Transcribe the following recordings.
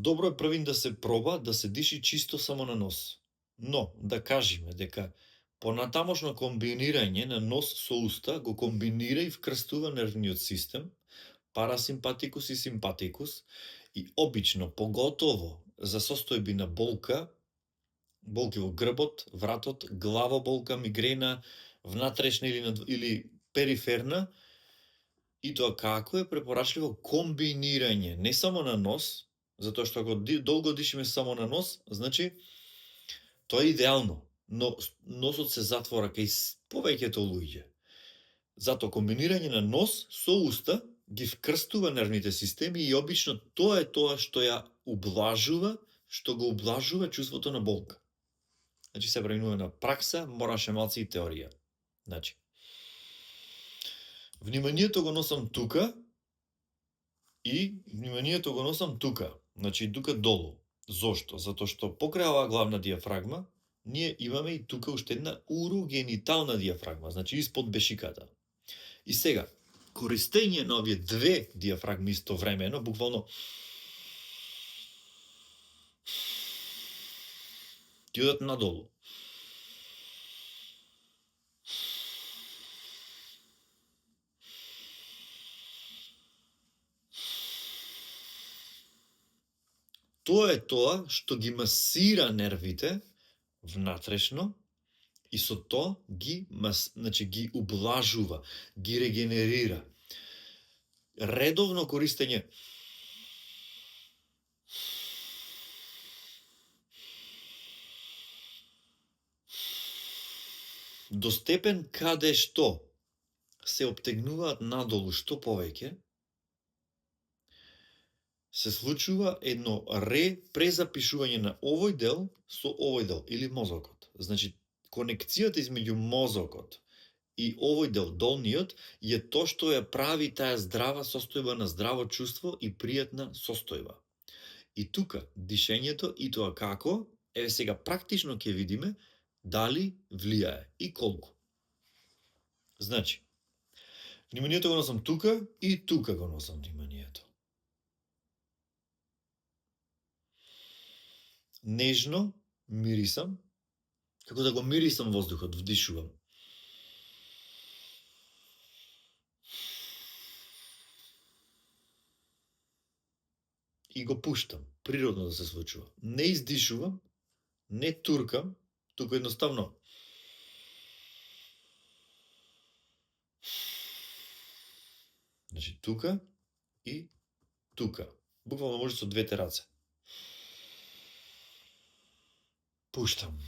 добро е првин да се проба да се диши чисто само на нос. Но, да кажеме дека понатамошно комбинирање на нос со уста го комбинира и вкрстува нервниот систем, парасимпатикус и симпатикус, и обично, поготово за состојби на болка, болки во грбот, вратот, главоболка, мигрена, внатрешна или периферна, и тоа како е препорачливо комбинирање, не само на нос, затоа што ако долго дишиме само на нос, значи тоа е идеално, но носот се затвора кај повеќето луѓе. Зато комбинирање на нос со уста ги вкрстува нервните системи и обично тоа е тоа што ја ублажува, што го ублажува чувството на болка. Значи се преминува на пракса, мораше малце и теорија. Значи, вниманието го носам тука и вниманието го носам тука. Значи тука долу. Зошто? Затоа што покрај оваа главна диафрагма, ние имаме и тука уште една урогенитална диафрагма, значи испод бешиката. И сега, користење на овие две диафрагми истовремено, буквално ти одат надолу. Тоа е тоа што ги масира нервите внатрешно и со тоа ги ублажува, ги регенерира. Редовно користење до степен каде што се обтегнуваат надолу што повеќе, се случува едно презапишување на овој дел со овој дел, или мозокот. Значи, конекцијата измеѓу мозокот и овој дел, долниот, е тоа што ја прави таа здрава состојба на здраво чувство и пријатна состојба. И тука, дишењето и тоа како, еве сега практично ќе видиме дали влијае и колку. Значи, вниманието го носам тука и тука го носам вниманието. Нежно мирисам, како да го мирисам воздухот, вдишувам. И го пуштам, природно да се случува. Не издишувам, не туркам, туку едноставно значи тука и тука. Буквално може со двете раце. Пуштам.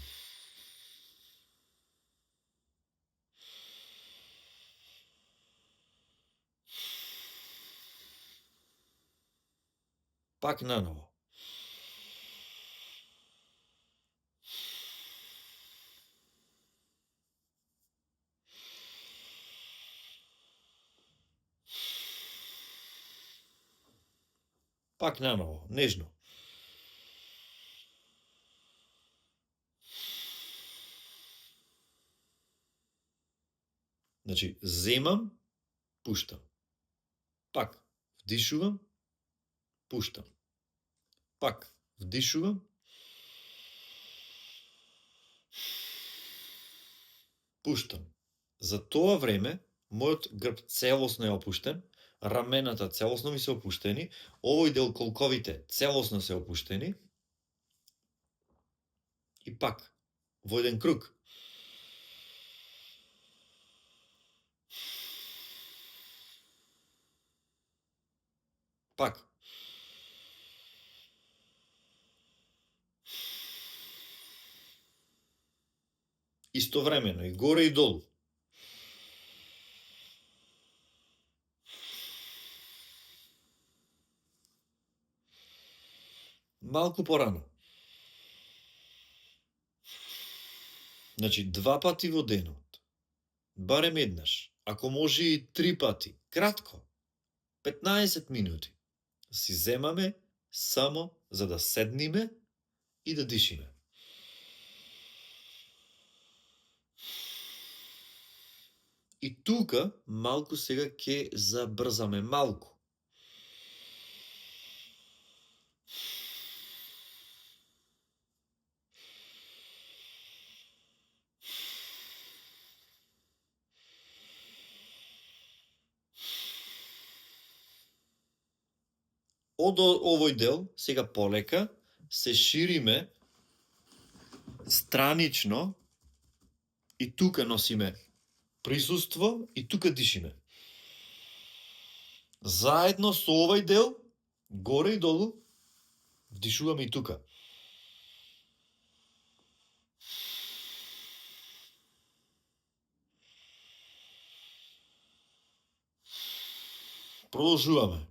Пак наново. Пак наново, нежно. Значи, земам, пуштам. Пак, вдишувам, пуштам. Пак, вдишувам, пуштам. За тоа време, мојот грб целосно е опуштен, рамената целосно ми се опуштени, овој дел колковите целосно се опуштени, и пак, во еден круг. Пак. Истовремено, и горе и долу. Малку порано. Значи, 2 пати во денот. Барем еднаш. Ако може и 3 пати. Кратко. 15 минути. Си земаме само за да седниме и да дишиме. И тука малку сега ќе забрзаме малку. од овој дел, сега полека, се шириме странично и тука носиме присуство и тука дишиме. Заедно со овој дел, горе и долу, вдишуваме и тука. Продолжуваме.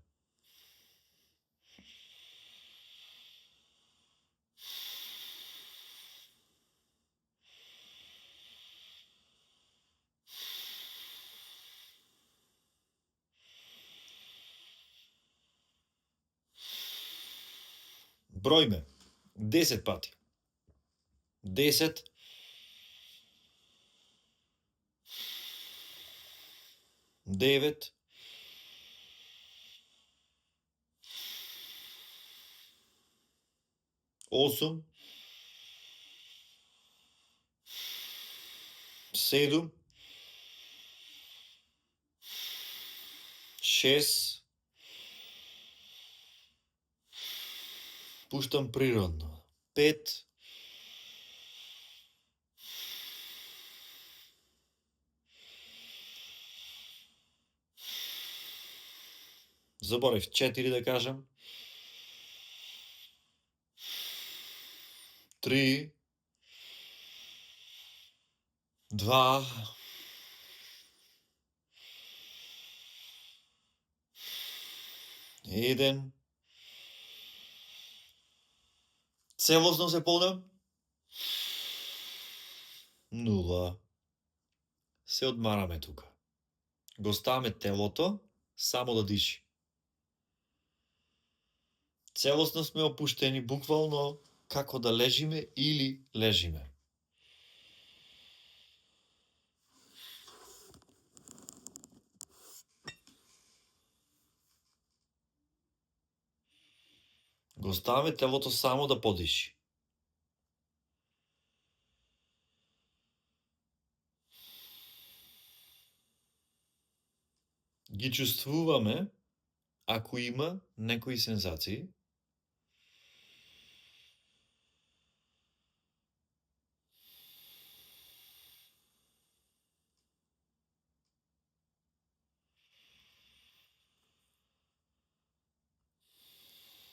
Бројме 10 пати. 10, 9, 8, 7, 6, пуштам природно, 5, 4 да кажам, 3, 2, 1, целосно се полнам, 0, се одмараме тука. Го ставаме телото, само да диши. Целосно сме опуштени, буквално како да лежиме или лежиме. Го ставаме телото само да подиши. Ги чувствуваме ако има некои сензации.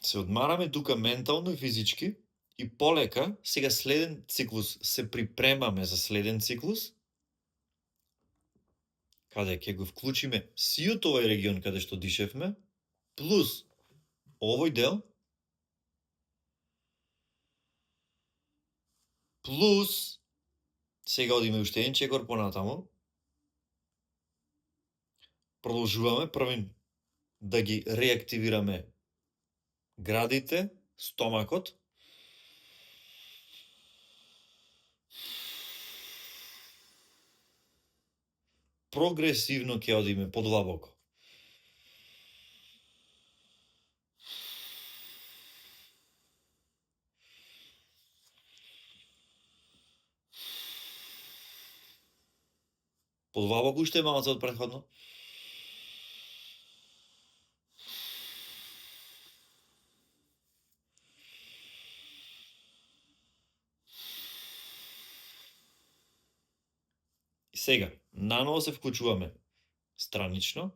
Се одмараме тука ментално и физички и полека, сега следен циклус, се припремаме за следен циклус, каде ќе го вклучиме сиот овој регион каде што дишевме, плюс овој дел, плюс сега одиме уште еден чекор понатаму, продолжуваме првин да ги реактивираме градите, стомакот, прогресивно ќе одиме подлабоко. Подлабоко уште малце од претходно. И сега, наново се вклучуваме странично.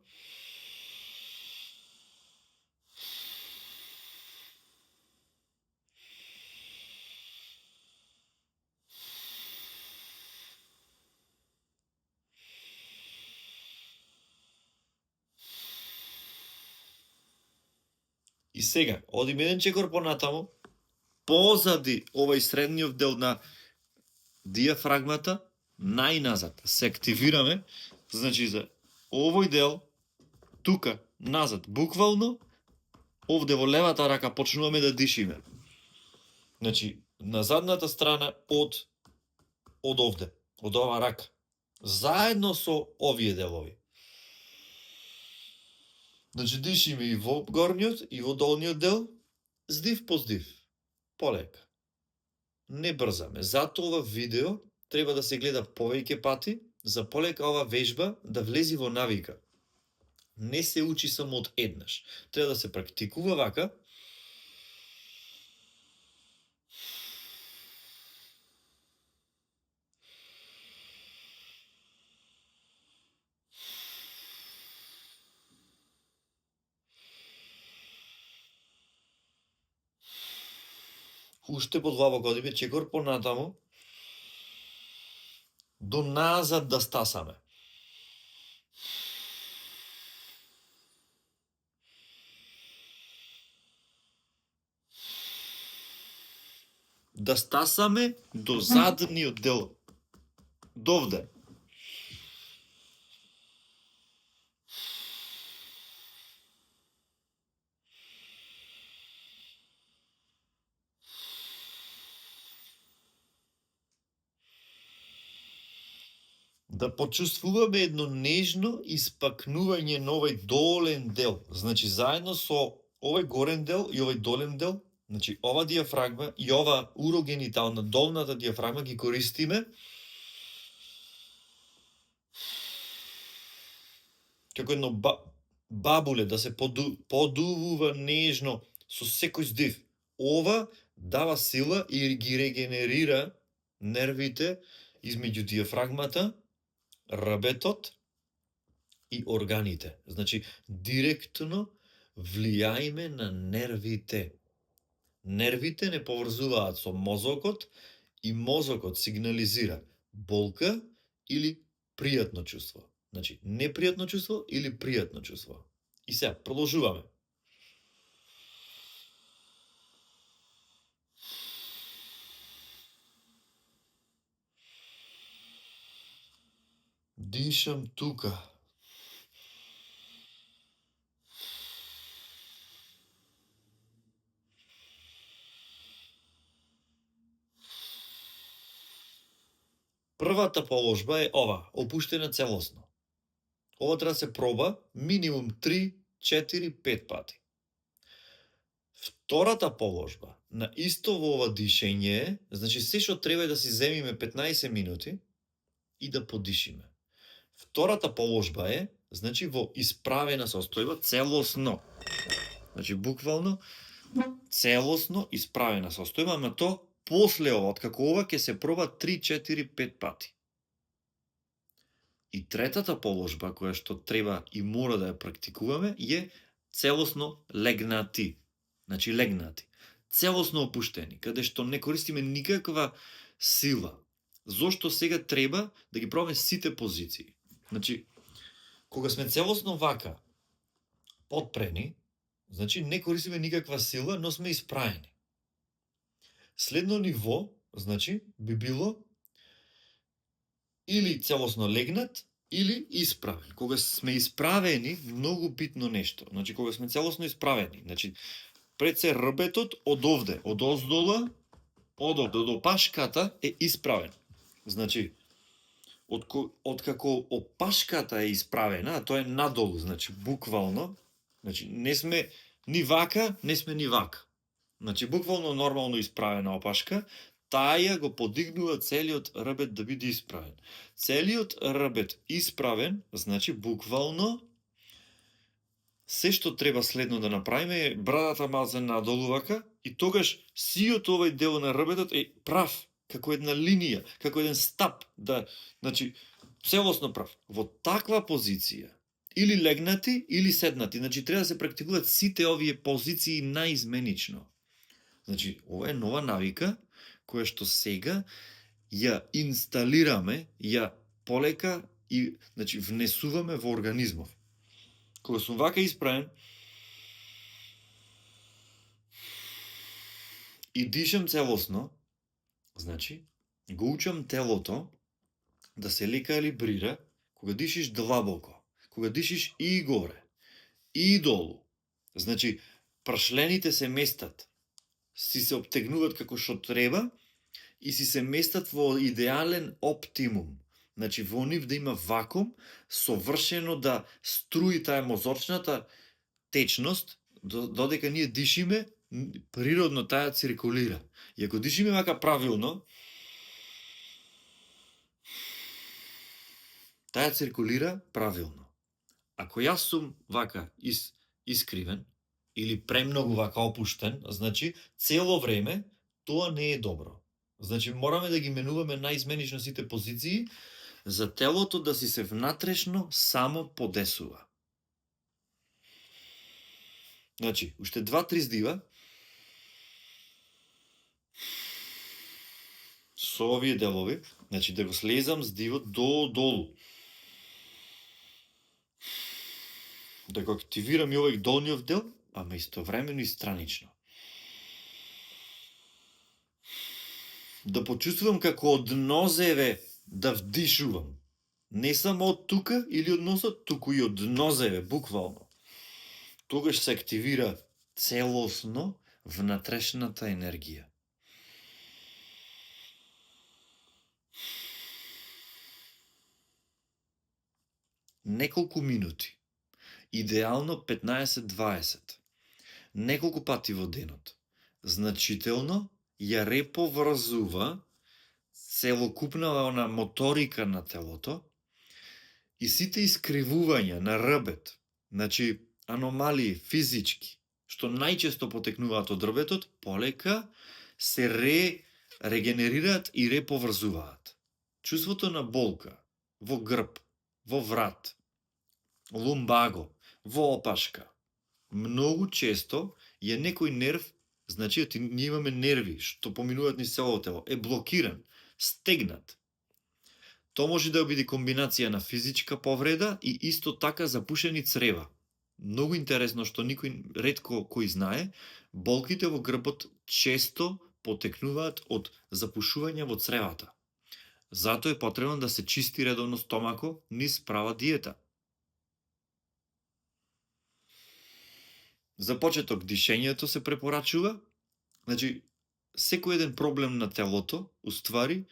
И сега, одиме еден чекор понатаму, позади овој средниот дел на диафрагмата, најназад се активираме, значи за овој дел, тука, назад, буквално, овде во левата рака почнуваме да дишиме. Значи, на задната страна од овде, од ова рака, заедно со овие делови. Значи, дишиме и во горниот и во долниот дел, здив по здив, полека. Не брзаме. Затоа ова видео треба да се гледа повеќе пати, за полека ова вежба да влези во навика. Не се учи само од еднаш. Треба да се практикува вака. Уште подлабоко одиме, чекор понатаму. До назад да стасаме. Да стасаме до задниот дел. Довде. Да почувствуваме едно нежно испакнување на овој долен дел. Значи, заедно со овој горен дел и овој долен дел, значи, ова диафрагма и ова урогенитална, долната диафрагма ги користиме како едно бабуле, да се подувува нежно со секој здив. Ова дава сила и ги регенерира нервите измеѓу диафрагмата, рбетот и органите. Значи, директно влијаеме на нервите. Нервите не поврзуваат со мозокот и мозокот сигнализира болка или пријатно чувство. Значи, непријатно чувство или пријатно чувство. И сега, продолжуваме. Дишам тука. Првата положба е ова, опуштена целосно. Ова треба да се проба минимум 3, 4, 5 пати. Втората положба, на исто во ова дишење, значи се што треба е да си земиме 15 минути и да подишиме. Втората положба е, значи, во исправена состојба, целосно. Значи, буквално, целосно исправена состојба, ама то после ова, откако ова ќе се проба 3, 4, 5 пати. И третата положба, која што треба и мора да ја практикуваме, е целосно легнати. Значи, легнати. Целосно опуштени, каде што не користиме никаква сила. Зошто сега треба да ги пробаме сите позиции? Значи, кога сме целосно вака, подпрени, значи не користиме никаква сила, но сме испраени. Следно ниво, значи, би било или целосно легнат, или исправен. Кога сме исправени, многу битно нешто. Значи, кога сме целосно исправени, значи, пред се рбетот од овде, од оздола, од овде, од опашката е исправен. Значи, откако опашката е исправена, а тоа е надолу, значи, буквално, значи, не сме ни вака, не сме ни вака. Значи, буквално нормално исправена опашка, таја го подигнува целиот рбет да биде исправен. Целиот рбет исправен, значи, буквално, се што треба следно да направиме е брадата малце надолу вака и тогаш сиот овој дел на рбетот е прав, како една линија, како еден стап, да, значи, целосно прав. Во таква позиција, или легнати, или седнати, значи, треба да се практикуваат сите овие позиции наизменично. Значи, ова е нова навика, која што сега ја инсталираме, ја полека и, значи, внесуваме во организмов. Кога сум вака исправен и дишам целосно, значи, го учам телото да се лека елибрира кога дишиш длабоко, кога дишиш и горе, и долу. Значи, прашлените се местат, си се обтегнуваат како што треба и си се местат во идеален оптимум. Значи, во нив да има вакуум, совршено да струи таа мозочната течност, додека ние дишиме, природно таа циркулира. И ако дишиме вака правилно, таа циркулира правилно. Ако јас сум вака искривен или премногу вака опуштен, значи цело време тоа не е добро. Значи мораме да ги менуваме наизменично сите позиции за телото да си се внатрешно само подесува. Значи, уште 2-3 здива со овие делови, значи да го слезам здивот долу. Да го активирам и овој долниот дел, ама истовремено и странично. Да почувствувам како од нозеве да вдишувам. Не само од тука или од носот, туку и од нозеве, буквално. Тогаш се активира целосно внатрешната енергија. Неколку минути. Идеално 15-20. Неколку пати во денот. Значително ја реповрзува целокупна моторика на телото и сите искривувања на рбет, значи аномалии физички, што најчесто потекнуваат од рбетот, полека се регенерираат и реповрзуваат. Чувството на болка во грб, во врат, лумбаго, во опашка, многу често е некој нерв, значи ние имаме нерви што поминуваат низ целото тело, е блокиран, стегнат. Тоа може да биде комбинација на физичка повреда и исто така запушени црева. Многу интересно што никој ретко кој знае, болките во грбот често потекнуваат од запушување во цревата. Затоа е потребно да се чисти редовно стомако низ права диета. За почеток, дишењето се препорачува. Значи, секој еден проблем на телото, уствари,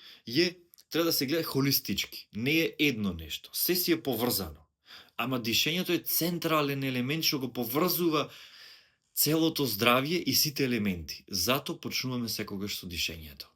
треба да се гледа холистички. Не е едно нешто. Се си е поврзано. Ама дишењето е централен елемент што го поврзува целото здравје и сите елементи. Зато почнуваме секогаш со дишењето.